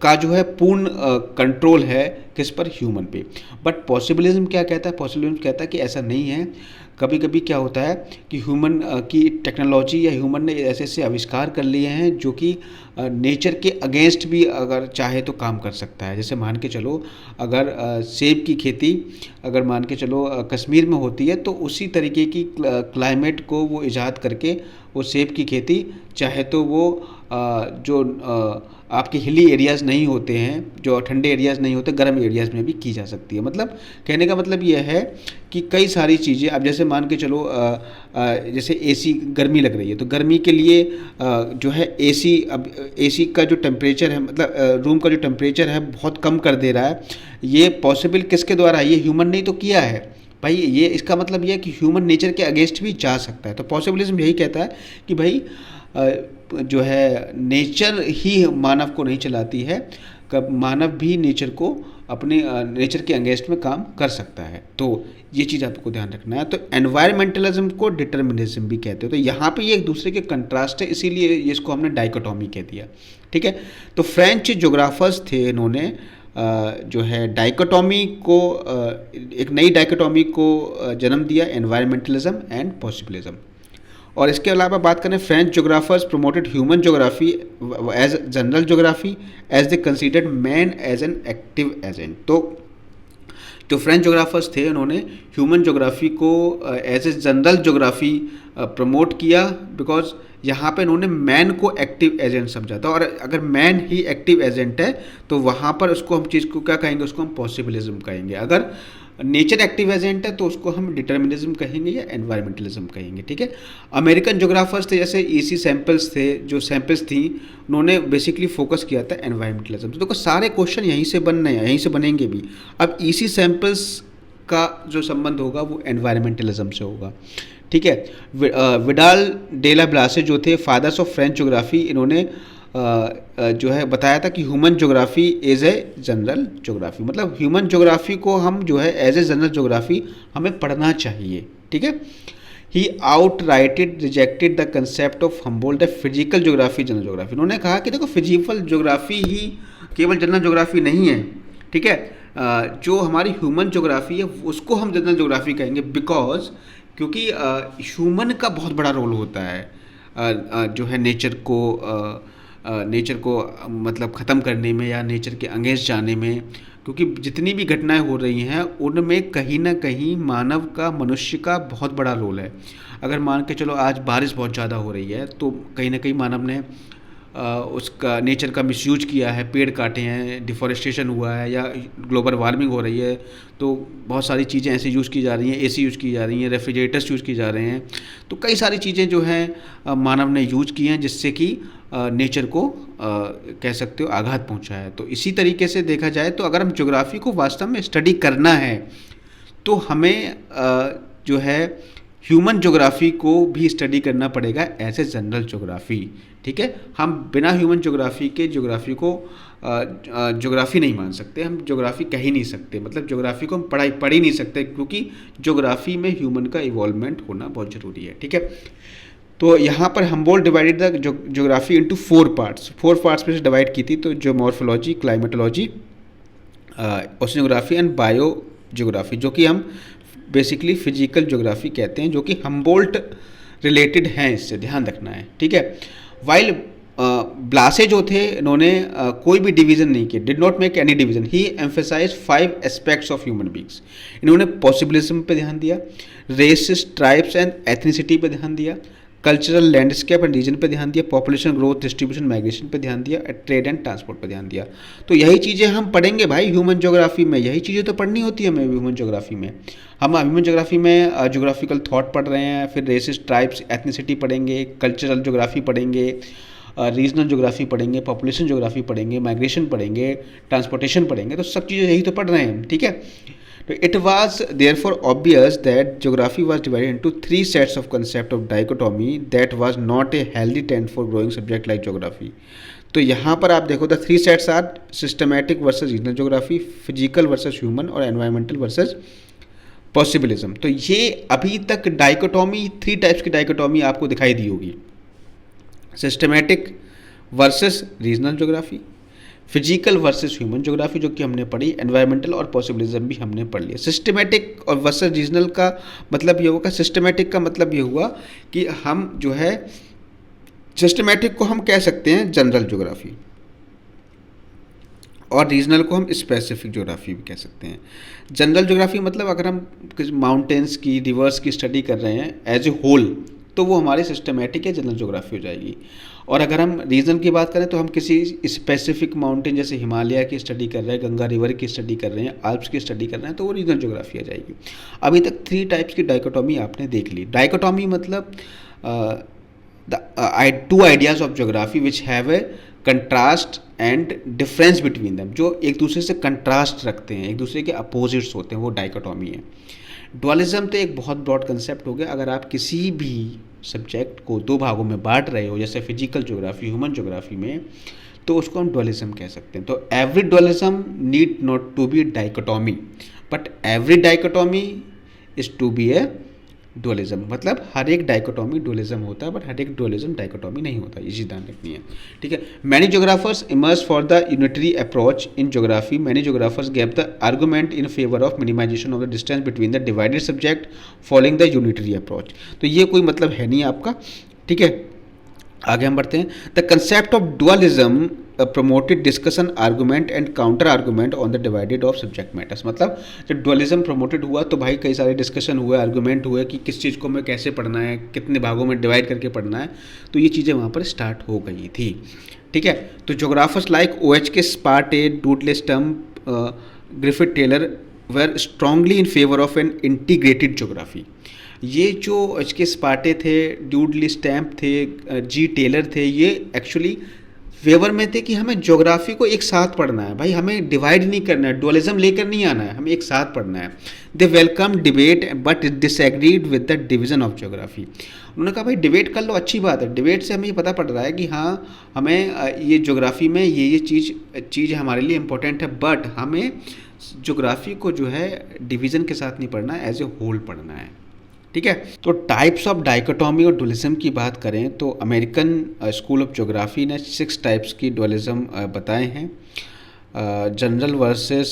का जो है पूर्ण कंट्रोल है किस पर, ह्यूमन पे। बट पॉसिबिलिज्म क्या कहता है, पॉसिबिलिज्म कहता है कि ऐसा नहीं है। कभी कभी क्या होता है कि ह्यूमन की टेक्नोलॉजी या ह्यूमन ने ऐसे ऐसे आविष्कार कर लिए हैं जो कि नेचर के अगेंस्ट भी अगर चाहे तो काम कर सकता है। जैसे मान के चलो अगर सेब की खेती अगर मान के चलो कश्मीर में होती है, तो उसी तरीके की क्लाइमेट को वो ईजाद करके वो सेब की खेती चाहे तो वो जो आपके हिली एरियाज़ नहीं होते हैं, जो ठंडे एरियाज़ नहीं होते, गर्म एरियाज़ में भी की जा सकती है। मतलब कहने का मतलब यह है कि कई सारी चीज़ें, अब जैसे मान के चलो जैसे एसी, गर्मी लग रही है तो गर्मी के लिए जो है एसी, अब एसी का जो टेम्परेचर है, मतलब रूम का जो टेम्परेचर है बहुत कम कर दे रहा है। ये पॉसिबल किसके द्वारा, ये ह्यूमन ने तो किया है भाई। ये इसका मतलब ये है कि ह्यूमन नेचर के अगेंस्ट भी जा सकता है। तो पॉसिबिलिज्म यही कहता है कि भाई जो है नेचर ही मानव को नहीं चलाती है, कब मानव भी नेचर को अपने नेचर के अगेंस्ट में काम कर सकता है। तो ये चीज़ आपको ध्यान रखना है। तो एनवायरमेंटलिज्म को डिटर्मिनिज्म भी कहते हैं। तो यहाँ पे ये एक दूसरे के कंट्रास्ट है, इसीलिए इसको हमने डाइकोटॉमी कह दिया। ठीक है। तो फ्रेंच जोग्राफर्स थे, इन्होंने जो है डाइकोटॉमी को, एक नई डाइकोटॉमी को जन्म दिया, एनवायरमेंटलिज्म एंड पॉसिबिलिज्म। और इसके अलावा बात करें, French geographers promoted human geography as general geography as they considered man as an active agent. तो जो फ्रेंच जोग्राफर्स थे, उन्होंने ह्यूमन जोग्राफी को as a general geography promote किया, बिकॉज यहाँ पे इन्होंने मैन को एक्टिव एजेंट समझा था। और अगर मैन ही एक्टिव एजेंट है तो वहाँ पर उसको हम चीज़ को क्या कहेंगे, उसको हम पॉसिबिलिज्म कहेंगे। अगर नेचर एक्टिव एजेंट है तो उसको हम डिटर्मिनिज्म कहेंगे या एनवायरमेंटलिज्म कहेंगे। ठीक है। अमेरिकन जोग्राफर्स थे, जैसे ईसी सैम्पल्स थे, जो सैम्पल्स थी, उन्होंने बेसिकली फोकस किया था एनवायरमेंटलिज्म। तो देखो सारे क्वेश्चन यहीं से बनने हैं, यहीं से बनेंगे भी। अब ईसी सैम्पल्स का जो संबंध होगा वो एनवायरमेंटलिज्म से होगा। ठीक है। विडाल डेला ब्लासे जो थे फादर्स ऑफ फ्रेंच जोग्राफी, इन्होंने जो है बताया था कि human geography as a general geography, मतलब ह्यूमन जोग्राफी को हम जो है एज ए जनरल जोग्राफी हमें पढ़ना चाहिए। ठीक है। He outrighted rejected the concept of Humboldt the physical geography general geography. उन्होंने कहा कि देखो फिजिकल जोग्राफी ही केवल जनरल जोग्राफी नहीं है। ठीक है। जो हमारी ह्यूमन जोग्राफी है उसको हम जनरल जोग्राफी कहेंगे, बिकॉज क्योंकि ह्यूमन का बहुत बड़ा रोल होता है जो है नेचर को मतलब ख़त्म करने में या नेचर के अगेंस्ट जाने में। क्योंकि जितनी भी घटनाएं हो रही हैं उनमें कहीं ना कहीं मानव का, मनुष्य का बहुत बड़ा रोल है। अगर मान के चलो आज बारिश बहुत ज़्यादा हो रही है तो कहीं ना कहीं मानव ने उसका, नेचर का मिसयूज किया है, पेड़ काटे हैं, डिफॉरेस्टेशन हुआ है, या ग्लोबल वार्मिंग हो रही है तो बहुत सारी चीज़ें ऐसे यूज़ की जा रही हैं, एसी यूज़ की जा रही हैं, रेफ्रिजरेटर्स यूज़ की जा रहे हैं। तो कई सारी चीज़ें जो हैं मानव ने यूज की हैं, जिससे कि नेचर को कह सकते हो आघात पहुंचा है। तो इसी तरीके से देखा जाए तो अगर हम ज्योग्राफी को वास्तव में स्टडी करना है तो हमें जो है ह्यूमन ज्योग्राफी को भी स्टडी करना पड़ेगा एज ए जनरल ज्योग्राफी। ठीक है। हम बिना ह्यूमन ज्योग्राफी के ज्योग्राफी को ज्योग्राफी नहीं मान सकते, हम ज्योग्राफी कह ही नहीं सकते, मतलब ज्योग्राफी को हम पढ़ ही नहीं सकते, क्योंकि ज्योग्राफी में ह्यूमन का इवॉल्वमेंट होना बहुत ज़रूरी है। ठीक है। तो यहाँ पर Humboldt divided the geography into 4 parts में से डिवाइड की थी। तो geomorphology, climatology, oceanography and bio geography, जो कि हम बेसिकली फिजिकल ज्योग्राफी कहते हैं, जो कि हम्बोल्ट रिलेटेड हैं, इससे ध्यान रखना है। ठीक है। वाइल ब्लासे जो थे, इन्होंने कोई भी डिवीज़न नहीं किया, did not make any division. He emphasize 5 aspects of human beings. इन्होंने पॉसिबिलिज्म पे ध्यान दिया, रेसेस, ट्राइब्स एंड एथनिसिटी पे ध्यान दिया, कल्चरल लैंडस्केप एंड रीजन पे ध्यान दिया, पॉपुलेशन ग्रोथ, डिस्ट्रीब्यूशन, माइग्रेशन पे ध्यान दिया, ट्रेड एंड ट्रांसपोर्ट पे ध्यान दिया। तो यही चीज़ें हम पढ़ेंगे भाई ह्यूमन ज्योग्राफी में, यही चीज़ें तो पढ़नी होती है हमें ह्यूमन ज्योग्राफी में। हम ह्यूमन ज्योग्राफी में ज्योग्राफिकल थॉट पढ़ रहे हैं, फिर रेसेस, ट्राइब्स, एथनिसिटी पढ़ेंगे, कल्चरल ज्योग्राफी पढ़ेंगे, रीजनल ज्योग्राफी पढ़ेंगे, पॉपुलेशन ज्योग्राफी पढ़ेंगे, माइग्रेशन पढ़ेंगे, ट्रांसपोर्टेशन पढ़ेंगे। तो सब चीज़ें यही तो पढ़ रहे हैं। ठीक है। तो it was therefore obvious that geography was divided into 3 sets of concept of dichotomy that was not a healthy trend for growing subject like geography। तो यहाँ पर आप देखो the 3 sets are systematic versus regional geography, physical versus human और एनवायरमेंटल वर्सेस पॉसिबिलिज्म। तो ये अभी तक डाइकोटॉमी, 3 टाइप्स की डाइकोटॉमी आपको दिखाई दी होगी, systematic versus regional geography, physical versus human geography जो कि हमने पढ़ी, एनवायरमेंटल और पॉसिबिलिज्म भी हमने पढ़ लिया। सिस्टमैटिक और वर्सेस रीजनल का मतलब ये होगा, सिस्टमैटिक का मतलब ये हुआ कि हम जो है सिस्टमैटिक को हम कह सकते हैं जनरल ज्योग्राफी और रीजनल को हम स्पेसिफिक ज्योग्राफी भी कह सकते हैं। जनरल ज्योग्राफी मतलब अगर हम माउंटेन्स की, रिवर्स की स्टडी कर रहे हैं एज ए होल, तो वो हमारी सिस्टमेटिक या जनरल ज्योग्राफी हो जाएगी। और अगर हम रीजन की बात करें तो हम किसी स्पेसिफिक माउंटेन जैसे हिमालय की स्टडी कर रहे हैं, गंगा रिवर की स्टडी कर रहे हैं, आल्प्स की स्टडी कर रहे हैं, तो वो रीजनल ज्योग्राफी आ जाएगी। अभी तक 3 टाइप्स की डाइकोटॉमी आपने देख ली। डाइकोटॉमी मतलब two ideas of geography which have a contrast and difference between them, जो एक दूसरे से कंट्रास्ट रखते हैं, एक दूसरे के अपोजिट्स होते हैं, वो डाइकोटॉमी है। डुअलिज्म तो एक बहुत ब्रॉड कंसेप्ट हो गया। अगर आप किसी भी सब्जेक्ट को 2 भागों में बांट रहे हो, जैसे फिजिकल ज्योग्राफी, ह्यूमन ज्योग्राफी में, तो उसको हम डुअलिज्म कह सकते हैं। तो every dualism need not to be dichotomy, but every dichotomy is to be a dualism. मतलब हर एक डाइकोटॉमी डुअलिज्म होता है, बट हर एक डुअलिज्म डाइकोटॉमी नहीं होता, ये चीज़ ध्यान रखनी है। ठीक है। Many geographers emerge for the unitary approach in geography. Many geographers gave the argument in favour of minimisation of the distance between the divided subject following the unitary approach. तो ये कोई मतलब है नहीं आपका। ठीक है, आगे हम बढ़ते हैं। The concept of dualism promoted discussion, argument and counter argument on the divided of subject matters. मतलब जब डुअलिज्म प्रमोटेड हुआ तो भाई कई सारे डिस्कशन हुए, आर्गूमेंट हुए कि किस चीज़ को हमें कैसे पढ़ना है, कितने भागों में डिवाइड करके पढ़ना है, तो ये चीज़ें वहाँ पर स्टार्ट हो गई थी। ठीक है। तो geographers like OHK Spate, Dudley Stamp, Griffith Taylor were strongly in favour of an integrated geography. ये जो OHK स्पार्टे थे, ड्यूडली स्टैम्प थे, G टेलर थे, ये एक्चुअली फेवर में थे कि हमें ज्योग्राफी को एक साथ पढ़ना है भाई, हमें डिवाइड नहीं करना है, डुअलिज्म लेकर नहीं आना है, हमें एक साथ पढ़ना है। They welcome debate but disagreed with the division of geography. उन्होंने कहा भाई डिबेट कर लो, अच्छी बात है, डिबेट से हमें ये पता पड़ रहा है कि हाँ हमें ये ज्योग्राफी में ये चीज़ हमारे लिए इम्पोर्टेंट है, बट हमें ज्योग्राफी को जो है डिवीज़न के साथ नहीं पढ़ना है, एज ए होल पढ़ना है। ठीक है। तो टाइप्स ऑफ डाइकोटॉमी और डुअलिज्म की बात करें तो अमेरिकन स्कूल ऑफ ज्योग्राफी ने 6 टाइप्स की डुअलिज्म बताए हैं। जनरल वर्सेस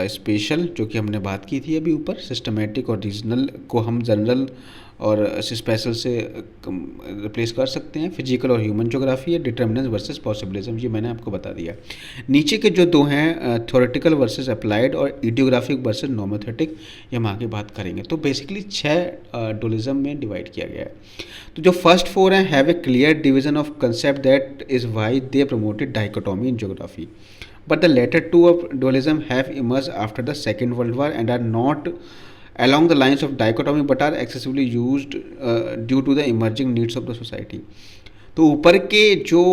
स्पेशल, जो कि हमने बात की थी अभी ऊपर। सिस्टमेटिक और रीजनल को हम जनरल और स्पेशल से रिप्लेस कर सकते हैं। फिजिकल और ह्यूमन ज्योग्राफी है। डिटर्मिनेंट वर्सेस पॉसिबिलिज्म, ये मैंने आपको बता दिया। नीचे के जो 2 हैं थ्योरेटिकल वर्सेस अप्लाइड और इडियोग्राफिक वर्सेस नॉमोथेटिक, ये हम आगे बात करेंगे। तो बेसिकली 6 डुअलिज्म में डिवाइड किया गया है। तो जो फर्स्ट 4 हैं have a clear division of concept, that is why they promoted dichotomy in geography, but the later 2 of dualism have emerged after the Second World War and are not along the lines of dichotomy but are excessively used due to the emerging needs of the society। तो ऊपर के जो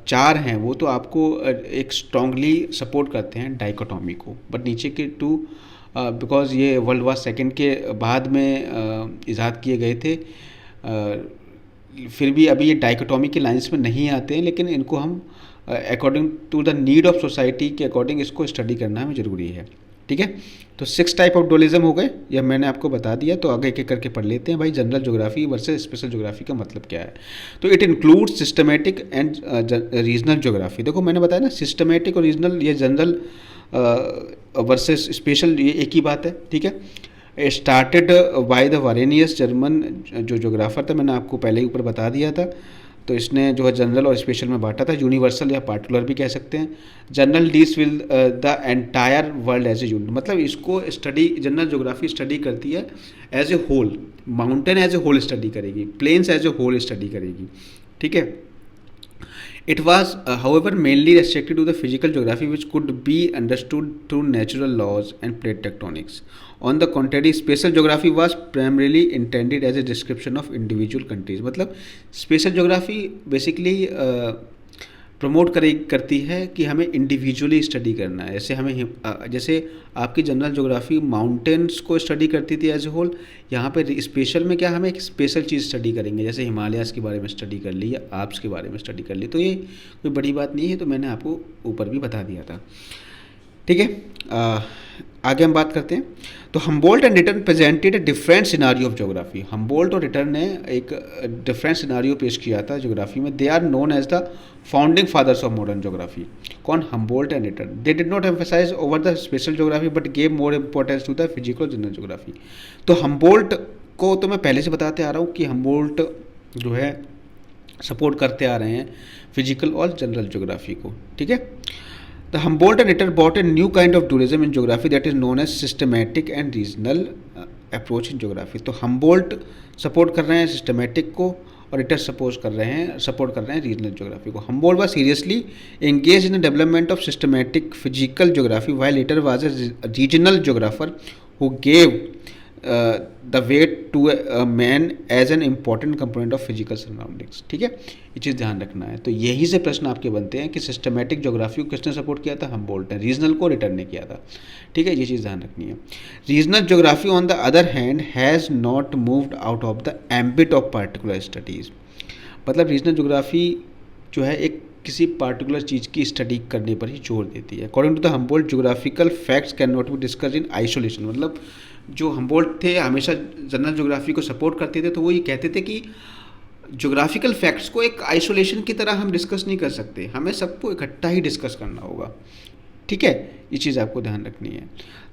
4 हैं वो तो आपको एक स्ट्रांगली सपोर्ट करते हैं डाइकोटॉमी को, बट नीचे के 2 बिकॉज ये वर्ल्ड वार सेकेंड के बाद में इजाद किए गए थे, फिर भी अभी ये डाइकोटॉमी के लाइंस में नहीं आते हैं, लेकिन इनको हम according to the need of society के अकॉर्डिंग इसको स्टडी करना हमें ज़रूरी है। ठीक है। तो 6 टाइप ऑफ डुअलिज्म हो गए, यह मैंने आपको बता दिया। तो आगे एक करके पढ़ लेते हैं भाई, general geography versus special geography का मतलब क्या है। तो it includes systematic and regional geography. देखो मैंने बताया ना, सिस्टमेटिक और रीजनल, ये जनरल वर्सेस स्पेशल, ये एक ही बात है। ठीक है। स्टार्टेड बाय द वारेनियस, जर्मन जो ज्योग्राफर था, मैंने आपको पहले ही ऊपर बता दिया था। तो इसने जो है जनरल और स्पेशल में बांटा था। यूनिवर्सल या पार्टिकुलर भी कह सकते हैं। General deals with the entire world as a unit, मतलब इसको स्टडी, जनरल ज्योग्राफी स्टडी करती है as a whole, mountain as a whole study करेगी, plains as a whole study करेगी। ठीक है। It was, however, mainly restricted to the physical geography, which could be understood through natural laws and plate tectonics. On the contrary, spatial geography was primarily intended as a description of individual countries. मतलब spatial geography basically प्रमोट करती है कि हमें इंडिविजुअली स्टडी करना है। जैसे आपकी जनरल ज्योग्राफी माउंटेन्स को स्टडी करती थी एज ए होल, यहाँ पे स्पेशल में क्या हमें एक स्पेशल चीज़ स्टडी करेंगे, जैसे हिमालयाज़ के बारे में स्टडी कर ली या आल्प्स के बारे में स्टडी कर ली। तो ये कोई बड़ी बात नहीं है, तो मैंने आपको ऊपर भी बता दिया था। ठीक है। आगे हम बात करते हैं। तो Humboldt and return presented a different scenario of geography. Humboldt और रिटर्न ने एक डिफरेंट सिनारियो पेश किया था ज्योग्राफी में। They are known as the founding fathers of modern geography. कौन? Humboldt and Ritter. They did not emphasise over the special geography but gave more importance to the physical general geography. तो हम्बोल्ट को तो मैं पहले से बताते आ रहा हूँ कि हम्बोल्ट जो है सपोर्ट करते आ रहे हैं फिजिकल और जनरल ज्योग्राफी को। ठीक है। The Humboldt and Ritter brought a new kind of dualism in geography that is known as systematic and regional approach in geography. तो हम्बोल्ट सपोर्ट कर रहे हैं सिस्टमेटिक को और रिटर सपोर्ट कर रहे हैं रीजनल ज्योग्राफी को। Humboldt was seriously engage in the development of systematic physical geography while Ritter was a regional geographer who gave the weight to man as an important component of physical surroundings. ठीक है, ये चीज़ ध्यान रखना है। तो यही से प्रश्न आपके बनते हैं कि सिस्टमेटिक ज्योग्राफी को किसने सपोर्ट किया था, हम्बोल्ट ने। रीजनल को रिटर ने किया था। ठीक है, ये चीज़ ध्यान रखनी है। Regional geography on the other hand has not moved out of the ambit of particular studies. मतलब रीजनल ज्योग्राफी जो है एक किसी पार्टिकुलर चीज़ की स्टडी करने पर ही जोर देती है। According to the Humboldt geographical facts can not be discussed in isolation. मतलब जो हम्बोल्ट थे हमेशा जनरल ज्योग्राफी को सपोर्ट करते थे, तो वो ये कहते थे कि ज्योग्राफिकल फैक्ट्स को एक आइसोलेशन की तरह हम डिस्कस नहीं कर सकते, हमें सबको इकट्ठा ही डिस्कस करना होगा। ठीक है, ये चीज़ आपको ध्यान रखनी है।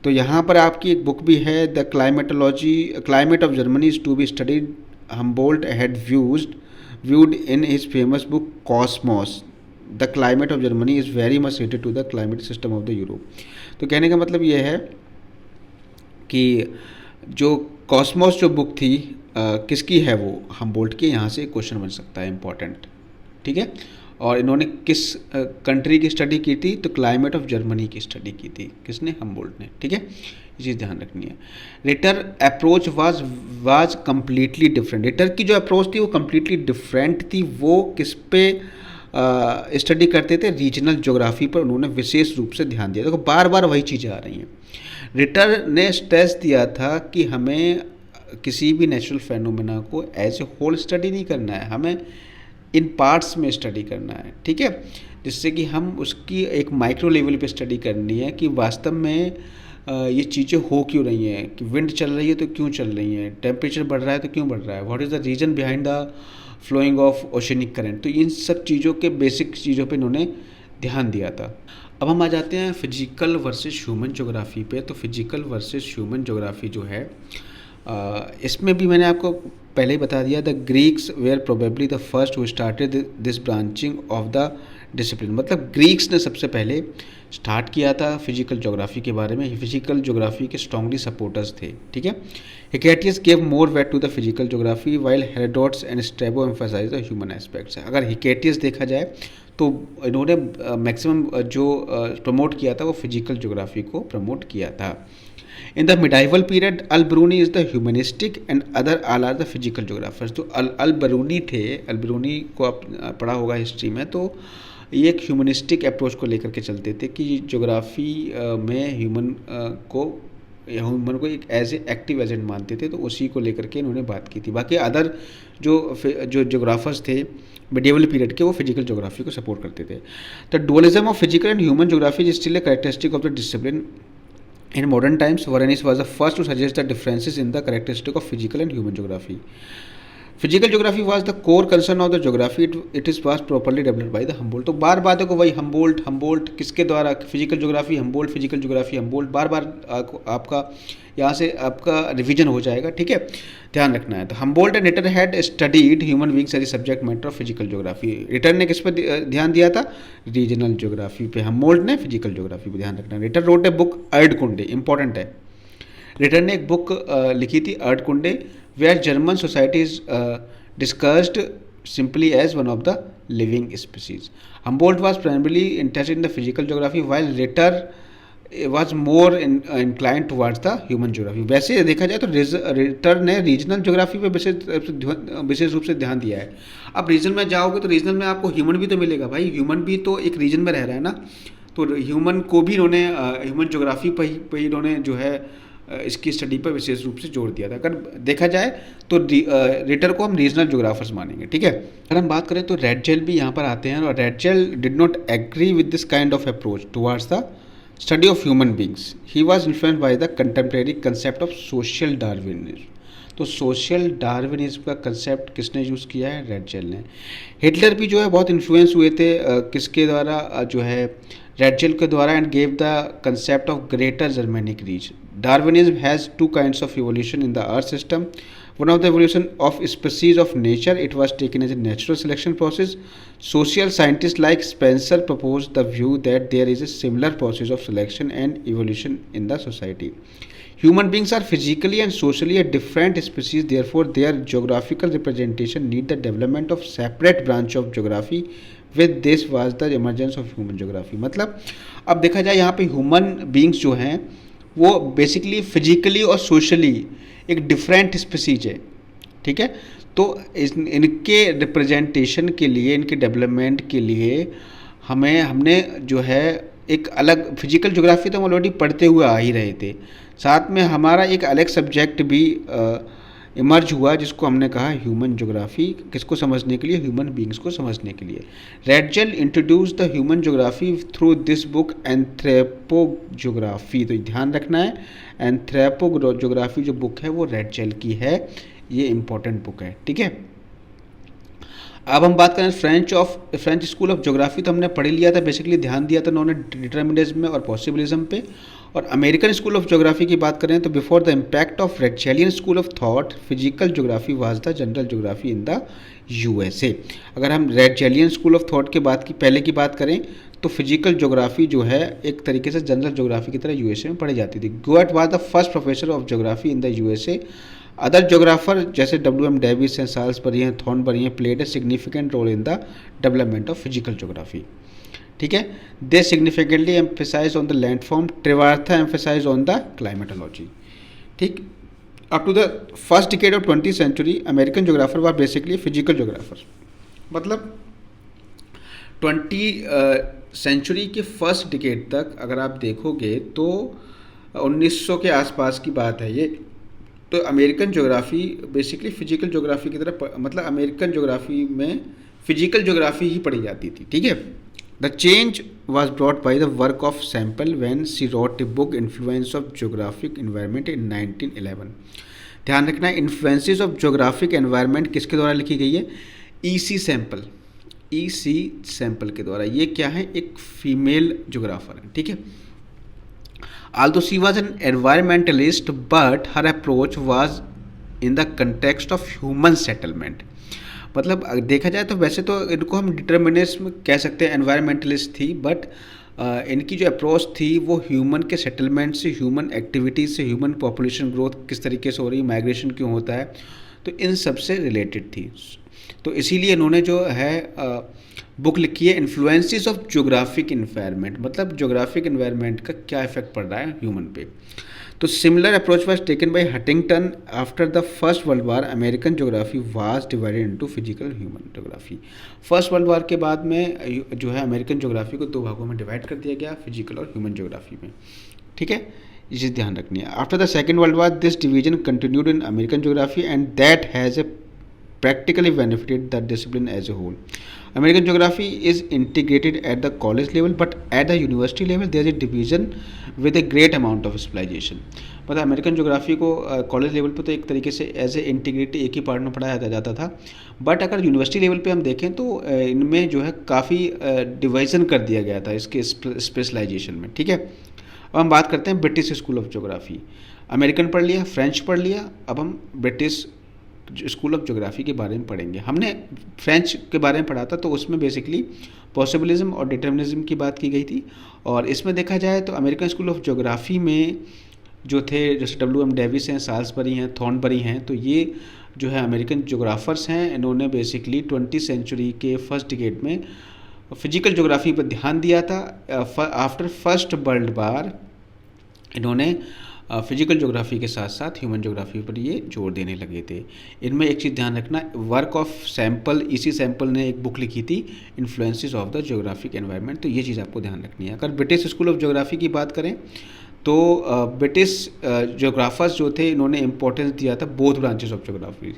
तो यहाँ पर आपकी एक बुक भी है, the climate of Germany is to be studied. Humboldt had viewed in his famous book Cosmos, the climate of Germany is very much related to the climate system of the Europe। तो कहने का मतलब ये है कि जो कॉस्मोस जो बुक थी किसकी है, वो हम्बोल्ट की। यहाँ से क्वेश्चन बन सकता है इंपॉर्टेंट। ठीक है, और इन्होंने किस कंट्री की स्टडी की थी, तो क्लाइमेट ऑफ जर्मनी की स्टडी की थी। किसने, हम्बोल्ट ने। ठीक है, ये चीज़ ध्यान रखनी है। Ritter approach was completely different. Ritter की जो अप्रोच थी वो कम्प्लीटली डिफरेंट थी। वो किस पे स्टडी करते थे, रीजनल ज्योग्राफी पर उन्होंने विशेष रूप से ध्यान दिया। देखो बार बार वही चीज़ें आ रही हैं। रिटर ने स्ट्रेस दिया था कि हमें किसी भी नेचुरल फेनोमेना को एज ए होल स्टडी नहीं करना है, हमें इन पार्ट्स में स्टडी करना है। ठीक है, जिससे कि हम उसकी एक माइक्रो लेवल पे स्टडी करनी है कि वास्तव में ये चीज़ें हो क्यों रही हैं, कि विंड चल रही है तो क्यों चल रही है, टेम्परेचर बढ़ रहा है तो क्यों बढ़ रहा है, what is the reason behind the flowing of oceanic current. तो इन सब चीज़ों के बेसिक चीज़ों पे इन्होंने ध्यान दिया था। अब हम आ जाते हैं फिजिकल वर्सेस ह्यूमन ज्योग्राफी पे। तो फिजिकल वर्सेस ह्यूमन ज्योग्राफी जो है इसमें भी मैंने आपको पहले ही बता दिया, the Greeks were probably the first who started this branching of the discipline. मतलब ग्रीक्स ने सबसे पहले स्टार्ट किया था फिजिकल ज्योग्राफी के बारे में। फिजिकल ज्योग्राफी के स्ट्रांगली सपोर्टर्स थे। ठीक है, Hecataeus gave more weight to the physical geography while Herodotus and Strabo emphasize the human aspects. अगर हिकेटियस देखा जाए तो इन्होंने मैक्सिमम जो प्रमोट किया था वो फिजिकल ज्योग्राफी को प्रमोट किया था। In the medieval period, Al-Biruni is the humanistic and other all are the physical geographers। जो अल-बिरूनी थे, अल-बिरूनी को आप पढ़ा होगा हिस्ट्री में, तो ये एक ह्यूमनिस्टिक अप्रोच को लेकर के चलते थे कि ज्योग्राफी में ह्यूमन को एक एज ए एक्टिव एजेंट मानते थे। तो उसी को लेकर के इन्होंने बात की थी। बाकी अदर जो ज्योग्राफर्स थे मिडिवल पीरियड के, वो फिजिकल ज्योग्राफी को सपोर्ट करते थे। The dualism of physical and human geography is still a characteristic of the discipline. In modern times, Varanasi was the first to suggest the differences in the characteristic of physical and human geography. Physical geography was the core concern of the geography. It was properly developed by the Humboldt। तो बार बार देखो वही Humboldt किसके द्वारा, physical geography Humboldt, physical geography Humboldt, बार बार आपका यहाँ से आपका रिवीजन हो जाएगा। ठीक है, ध्यान रखना है। तो Humboldt and Ritter had studied human beings as a subject matter of physical geography. Ritter ने किस पर ध्यान दिया था, रीजनल ज्योग्राफी पे। Humboldt ने फिजिकल ज्योग्राफी पे ध्यान रखना है। Ritter wrote a book Erdkunde, important है। रिटर ने एक बुक लिखी थी अर्डकुंडे, where German society is discussed simply as one of the living species। Humboldt was primarily interested in the physical geography while Ritter was more inclined towards the human geography। वैसे देखा जाए तो रिटर ने रीजनल ज्योग्राफी पे विशेष रूप से ध्यान दिया है। अब रीजन में जाओगे तो रीजनल में आपको ह्यूमन भी तो मिलेगा भाई, ह्यूमन भी तो एक रीजन में रह रहा है ना। तो ह्यूमन को भी इन्होंने ह्यूमन ज्योग्राफी पर ही इन्होंने जो है इसकी स्टडी पर विशेष रूप से जोर दिया था। अगर देखा जाए तो रिटर को हम रीजनल ज्योग्राफर्स मानेंगे। ठीक है, अगर हम बात करें तो रेडजेल भी यहाँ पर आते हैं, और Ratzel did not agree with this kind of approach towards the study of human beings. He was influenced by the contemporary concept of social Darwinism. तो सोशल डार्विनिज्म का कंसेप्ट किसने यूज़ किया है, रेडजेल ने। हिटलर भी जो है बहुत इन्फ्लुएंस हुए थे किसके द्वारा, जो है रेडजेल के द्वारा, and gave the concept of greater Germanic reach. Darwinism has two kinds of evolution in the Earth system. One of the evolution of species of nature, it was taken as a natural selection process. Social scientists like Spencer proposed the view that there is a similar process of selection and evolution in the society. Human beings are physically and socially a different species, therefore their geographical representation need the development of separate branch of geography. With this was the emergence of human geography. मतलब अब देखा जाए यहाँ पे ह्यूमन बींग्स जो हैं वो बेसिकली फिजिकली और सोशली एक डिफरेंट स्पीसीज है, ठीक है। तो इनके रिप्रेजेंटेशन के लिए, इनके डेवलपमेंट के लिए हमने जो है एक अलग फिजिकल ज्योग्राफी तो हम ऑलरेडी पढ़ते हुए आ ही रहे थे, साथ में हमारा एक अलग सब्जेक्ट भी इमर्ज हुआ जिसको हमने कहा ह्यूमन ज्योग्राफी। किसको समझने के लिए? ह्यूमन बींग्स को समझने के लिए। Ratzel introduce the human geography through this book anthropogeography. तो ध्यान रखना है, एंथ्रोपोज्योग्राफी जो बुक है वो रेडजेल की है, ये इंपॉर्टेंट बुक है, ठीक है। अब हम बात करें फ्रेंच स्कूल ऑफ ज्योग्राफी, तो हमने पढ़ लिया था, बेसिकली ध्यान दिया था उन्होंने डिटर्मिनिज्म और पॉसिबिलिज्म पे। और अमेरिकन स्कूल ऑफ ज्योग्राफी की बात करें तो before the impact of Ratzelian school of thought physical geography was the general geography in the USA. अगर हम रेडजेलियन स्कूल ऑफ थॉट के पहले की बात करें तो फिजिकल ज्योग्राफी जो है एक तरीके से जनरल ज्योग्राफी की तरह यूएसए में पढ़ी जाती थी। Guyot was the first professor of geography in the USA. Other geographer जैसे W.M. डेविस हैं, साल्सबरी हैं, थॉर्नबरी हैं, played a significant role in the development of physical geography, ठीक है। They significantly emphasise on the landform, Trewartha emphasise on the climatology, ठीक। Up to the first decade of 20th century American geographer were basically physical geographer. मतलब 20 सेंचुरी के फर्स्ट डिकेड तक अगर आप देखोगे तो 1900 के आसपास की बात है ये, तो American geography basically physical geography की तरह, मतलब अमेरिकन ज्योग्राफी में फिजिकल ज्योग्राफी ही पढ़ी जाती थी, ठीक है। The change was brought by the work of Semple when she wrote a book influence of geographic environment in 1911। ध्यान रखना है, इन्फ्लुएंसेस ऑफ ज्योग्राफिक एनवायरनमेंट किसके द्वारा लिखी गई है? ईसी सैम्पल के द्वारा। ये क्या है? एक फीमेल ज्योग्राफर है, ठीक है। Although she was an environmentalist, but her approach was in the context of human settlement. मतलब देखा जाए तो वैसे तो इनको हम डिटर्मिनिज्म कह सकते हैं, एनवायरमेंटलिस्ट थी, बट इनकी जो अप्रोच थी वो ह्यूमन के सेटलमेंट से, ह्यूमन एक्टिविटीज़ से, ह्यूमन पॉपुलेशन ग्रोथ किस तरीके से हो रही है, माइग्रेशन क्यों होता है, तो इन सब से रिलेटेड थी। तो इसीलिए इन्होंने जो है बुक लिखी है इन्फ्लुएंसेस ऑफ ज्योग्राफिक इन्वायरमेंट, मतलब ज्योग्राफिक इन्वायरमेंट का क्या इफेक्ट पड़ रहा है ह्यूमन पे। तो similar approach was taken by Huntington after the first world war. American geography was divided into physical human geography. First world war के बाद में जो है अमेरिकन ज्योग्राफी को 2 भागों में डिवाइड कर दिया गया, फिजिकल और ह्यूमन ज्योग्राफी में, ठीक है। ये चीज़ ध्यान रखनी है। After the second world war this division continued in American geography and that has a practically benefited the discipline as a whole. American geography is integrated at the college level, but at the university level there is a division with a great amount of specialization. मतलब अमेरिकन ज्योग्राफी को कॉलेज लेवल पे तो एक तरीके से एज ए इंटीग्रेटेड एक ही पार्ट में पढ़ाया जाता था, बट अगर यूनिवर्सिटी लेवल पे हम देखें तो इनमें जो है काफ़ी डिवाइजन कर दिया गया था इसके स्पेशलाइजेशन में, ठीक है। अब हम बात करते हैं British school of geography. American पढ़ लिया, फ्रेंच पढ़ लिया, अब हम ब्रिटिश स्कूल ऑफ ज्योग्राफी के बारे में पढ़ेंगे। हमने फ्रेंच के बारे में पढ़ा था, तो उसमें बेसिकली पॉसिबिलिज्म और डिटर्मिनिज्म की बात की गई थी। और इसमें देखा जाए तो अमेरिकन स्कूल ऑफ ज्योग्राफी में जो थे, जैसे W.M. डेविस हैं, साल्सबरी हैं, थॉर्नबरी हैं, तो ये जो है अमेरिकन ज्योग्राफर्स हैं। इन्होंने बेसिकली 20th सेंचुरी के फर्स्ट डिकेड में फिजिकल ज्योग्राफी पर ध्यान दिया था। आफ्टर फर्स्ट वर्ल्ड वार इन्होंने फिजिकल ज्योग्राफी के साथ साथ ह्यूमन ज्योग्राफी पर ये जोर देने लगे थे। इनमें एक चीज़ ध्यान रखना, वर्क ऑफ सैम्पल, इसी सैम्पल ने एक बुक लिखी थी influences of the geographic environment, तो ये चीज़ आपको ध्यान रखनी है। अगर ब्रिटिश स्कूल ऑफ ज्योग्राफी की बात करें तो ब्रिटिश ज्योग्राफर्स जो थे इन्होंने इंपॉर्टेंस दिया था both branches of geography.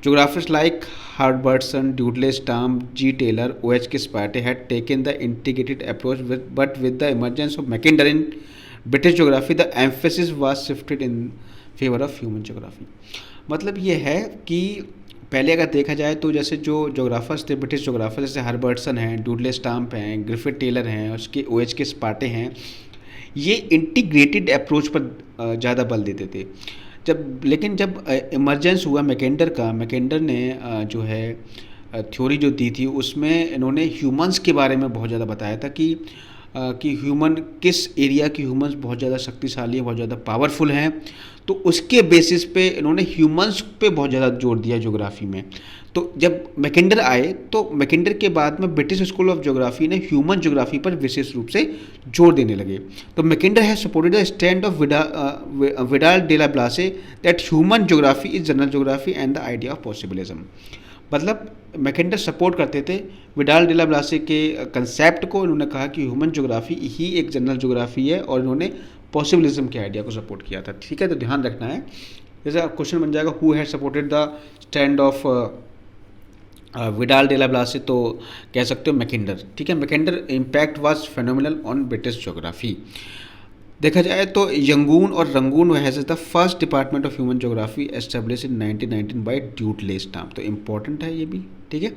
Geographers like Herbertson, Dudley Stamp, G. Taylor, O.H. Sparta had taken the integrated approach, but with the emergence of Mackinder in British geography, the emphasis was shifted in favor of human geography. मतलब ये है कि पहले अगर देखा जाए तो जैसे जो जोग्राफर्स थे ब्रिटिश जोग्राफर, जैसे हर्बर्टसन हैं, डूडले स्टाम्प हैं, ग्रिफिथ टेलर हैं, उसके OH स्पार्टे हैं, ये इंटीग्रेटेड अप्रोच पर ज़्यादा बल देते थे। लेकिन जब इमरजेंस हुआ मैकेंडर का, मैकेंडर ने जो है थ्योरी जो दी थी उसमें इन्होंने ह्यूमंस के बारे में बहुत ज़्यादा बताया था कि कि ह्यूमन किस एरिया के ह्यूमंस बहुत ज़्यादा शक्तिशाली हैं, बहुत ज़्यादा पावरफुल हैं, तो उसके बेसिस पे इन्होंने ह्यूमंस पे बहुत ज़्यादा जोर दिया ज्योग्राफी में। तो जब मैकेंडर आए तो मैकेंडर के बाद में ब्रिटिश स्कूल ऑफ ज्योग्राफी ने ह्यूमन ज्योग्राफी पर विशेष रूप से जोर देने लगे। तो Mackinder has supported the stand of Vidal de la Blache that human geography is general geography and the idea of possibilism. मतलब मैकेंडर सपोर्ट करते थे विडाल डे ला ब्लासे के कंसेप्ट को। इन्होंने कहा कि ह्यूमन ज्योग्राफी ही एक जनरल ज्योग्राफी है और इन्होंने पॉसिबिलिज्म के आइडिया को सपोर्ट किया था। ठीक है, तो ध्यान रखना है। जैसे क्वेश्चन बन जाएगा who had supported the stand of Vidal de la Blache, तो कह सकते हो मैकेंडर। ठीक है, Mackinder impact was phenomenal on British geography. देखा जाए तो यंगून और Rangoon has the first department of human geography establish in 1919 by Dudley Stamp. तो इम्पॉर्टेंट है ये भी। ठीक है,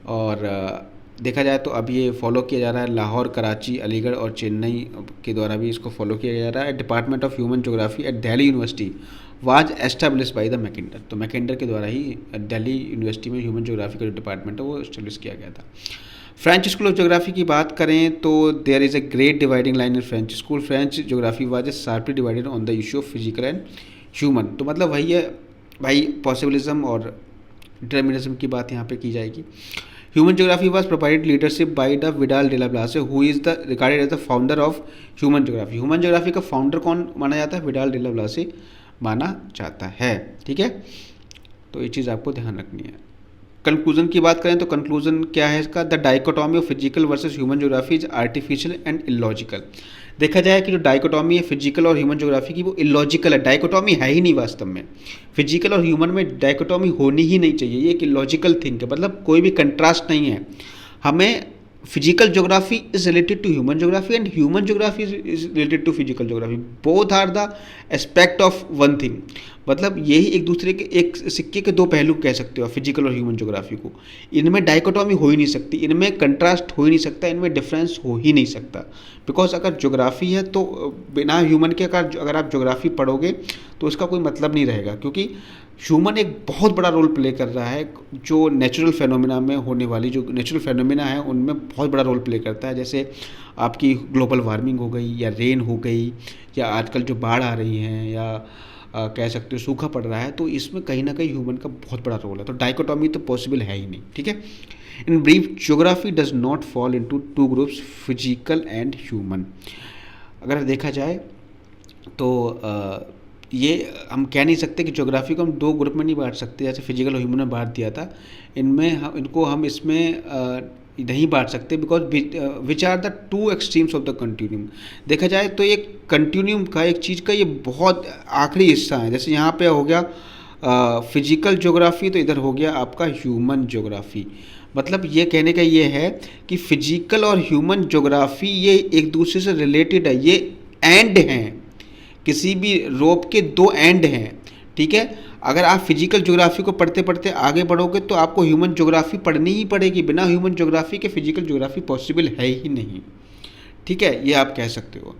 और देखा जाए तो अब ये फॉलो किया जा रहा है लाहौर, कराची, अलीगढ़ और चेन्नई के द्वारा भी इसको फॉलो किया जा रहा है। Department of human geography at Delhi university was establish by the Mackinder. तो मैकेंडर के द्वारा ही दिल्ली यूनिवर्सिटी में ह्यूमन ज्योग्राफी का जो डिपार्टमेंट है वो एस्टेब्लिश किया गया था। फ्रेंच स्कूल ऑफ ज्योग्राफी की बात करें तो there is a great dividing line in French school. French geography was a sharply divided on the issue of physical and human. तो मतलब वही है भाई, पॉसिबिलिज्म और डिटर्मिनिज्म की बात यहाँ पे की जाएगी। Human geography was provided leadership by the Vidal de la Blache who is the regarded as the founder of human geography. Human geography का फाउंडर कौन माना जाता है? विडाल डे ला ब्लासे माना जाता है। ठीक है, तो ये चीज़ आपको ध्यान रखनी है। कंक्लूजन की बात करें तो कंक्लूजन क्या है इसका? The dichotomy of physical versus human geography is artificial and illogical. देखा जाए कि जो डाइकोटॉमी है फिजिकल और ह्यूमन ज्योग्राफी की वो इलॉजिकल है, डाइकोटॉमी है ही नहीं वास्तव में। फिजिकल और ह्यूमन में डाइकोटॉमी होनी ही नहीं चाहिए, ये एक इलॉजिकल थिंग है, मतलब कोई भी कंट्रास्ट नहीं है। हमें physical geography is related to human geography and human geography is related to physical geography, both are the aspect of one thing. मतलब यही एक दूसरे के एक सिक्के के दो पहलू कह सकते हो फिजिकल और ह्यूमन ज्योग्राफी को। इनमें डाइकोटॉमी हो ही नहीं सकती, इनमें कंट्रास्ट हो ही नहीं सकता, इनमें डिफरेंस हो ही नहीं सकता। बिकॉज अगर ज्योग्राफी है तो बिना ह्यूमन के अगर आप ज्योग्राफी पढ़ोगे तो उसका कोई मतलब नहीं रहेगा, क्योंकि ह्यूमन एक बहुत बड़ा रोल प्ले कर रहा है। जो नेचुरल फेनोमेना में होने वाली जो नेचुरल फेनोमेना है उनमें बहुत बड़ा रोल प्ले करता है। जैसे आपकी ग्लोबल वार्मिंग हो गई या रेन हो गई या आजकल जो बाढ़ आ रही हैं या कह सकते हो सूखा पड़ रहा है, तो इसमें कहीं ना कहीं ह्यूमन का बहुत बड़ा रोल है। तो डाइकोटॉमी तो पॉसिबल है ही नहीं। ठीक है, in brief geography does not fall into two groups physical and human. अगर देखा जाए तो ये हम कह नहीं सकते कि ज्योग्राफी को हम दो ग्रुप में नहीं बांट सकते, जैसे फिजिकल और ह्यूमन में बांट दिया था। इनको हम इसमें नहीं बांट सकते, because which are the two extremes of the continuum. देखा जाए तो एक कंटिन्यूम का एक चीज़ का ये बहुत आखिरी हिस्सा है। जैसे यहाँ पे हो गया फिजिकल ज्योग्राफी, तो इधर हो गया आपका ह्यूमन ज्योग्राफी। मतलब ये कहने का ये है कि फिजिकल और ह्यूमन ज्योग्राफी ये एक दूसरे से रिलेटेड है, ये एंड हैं, किसी भी रोप के दो एंड हैं। ठीक है, अगर आप फिजिकल ज्योग्राफी को पढ़ते पढ़ते आगे बढ़ोगे तो आपको ह्यूमन ज्योग्राफी पढ़नी ही पड़ेगी। बिना ह्यूमन ज्योग्राफी के फिजिकल ज्योग्राफी पॉसिबल है ही नहीं। ठीक है, ये आप कह सकते हो।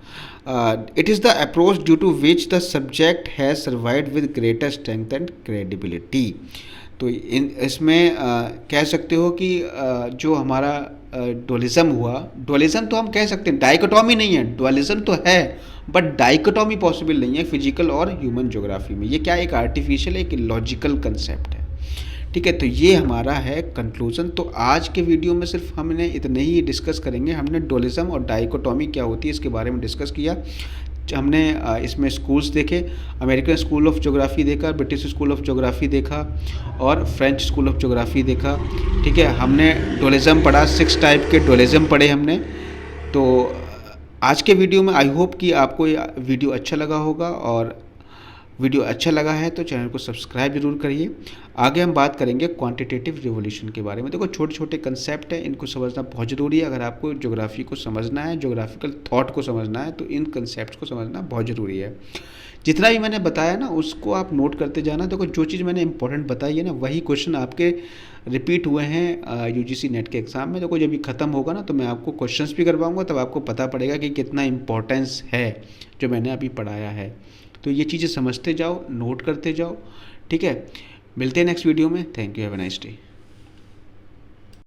It is the approach due to which the subject has survived with greater strength and credibility. तो इसमें कह सकते हो कि जो हमारा डुअलिज्म हुआ, डुअलिज्म तो हम कह सकते हैं, डाइकोटॉमी नहीं है, डुअलिज्म तो है बट डाइकोटॉमी पॉसिबल नहीं है फिजिकल और ह्यूमन ज्योग्राफी में। ये क्या एक आर्टिफिशियल एक लॉजिकल कंसेप्ट है। ठीक है, तो ये हमारा है कंक्लूजन। तो आज के वीडियो में सिर्फ हमने इतने ही डिस्कस करेंगे। हमने डुअलिज्म और डाइकोटॉमी क्या होती है इसके बारे में डिस्कस किया। हमने इसमें स्कूल्स देखे, अमेरिकन स्कूल ऑफ ज्योग्राफी देखा, ब्रिटिश स्कूल ऑफ ज्योग्राफी देखा और फ्रेंच स्कूल ऑफ ज्योग्राफी देखा। ठीक है, हमने डुअलिज्म पढ़ा, 6 टाइप के डुअलिज्म पढ़े हमने। तो आज के वीडियो में आई होप कि आपको ये वीडियो अच्छा लगा होगा, और वीडियो अच्छा लगा है तो चैनल को सब्सक्राइब जरूर करिए। आगे हम बात करेंगे क्वांटिटेटिव रिवोल्यूशन के बारे में। देखो छोटे छोटे कंसेप्ट हैं, इनको समझना बहुत ज़रूरी है। अगर आपको ज्योग्राफी को समझना है, ज्योग्राफिकल थॉट को समझना है, तो इन कंसेप्ट को समझना बहुत ज़रूरी है। जितना भी मैंने बताया ना उसको आप नोट करते जाना। देखो जो चीज़ मैंने इंपॉर्टेंट बताई है ना वही क्वेश्चन आपके रिपीट हुए हैं यूजीसी नेट के एग्ज़ाम में। देखो जब ये ख़त्म होगा ना तो मैं आपको क्वेश्चंस भी करवाऊँगा, तब आपको पता पड़ेगा कि कितना इंपॉर्टेंस है जो मैंने अभी पढ़ाया है। तो ये चीज़ें समझते जाओ, नोट करते जाओ। ठीक है, मिलते हैं नेक्स्ट वीडियो में। Thank you, have a nice day.